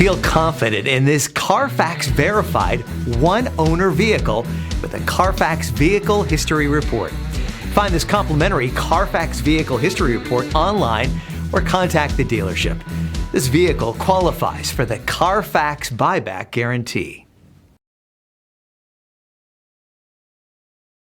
Feel confident in this Carfax verified one-owner vehicle with a Carfax Vehicle History Report. Find this complimentary Carfax Vehicle History Report online or contact the dealership. This vehicle qualifies for the Carfax Buyback Guarantee.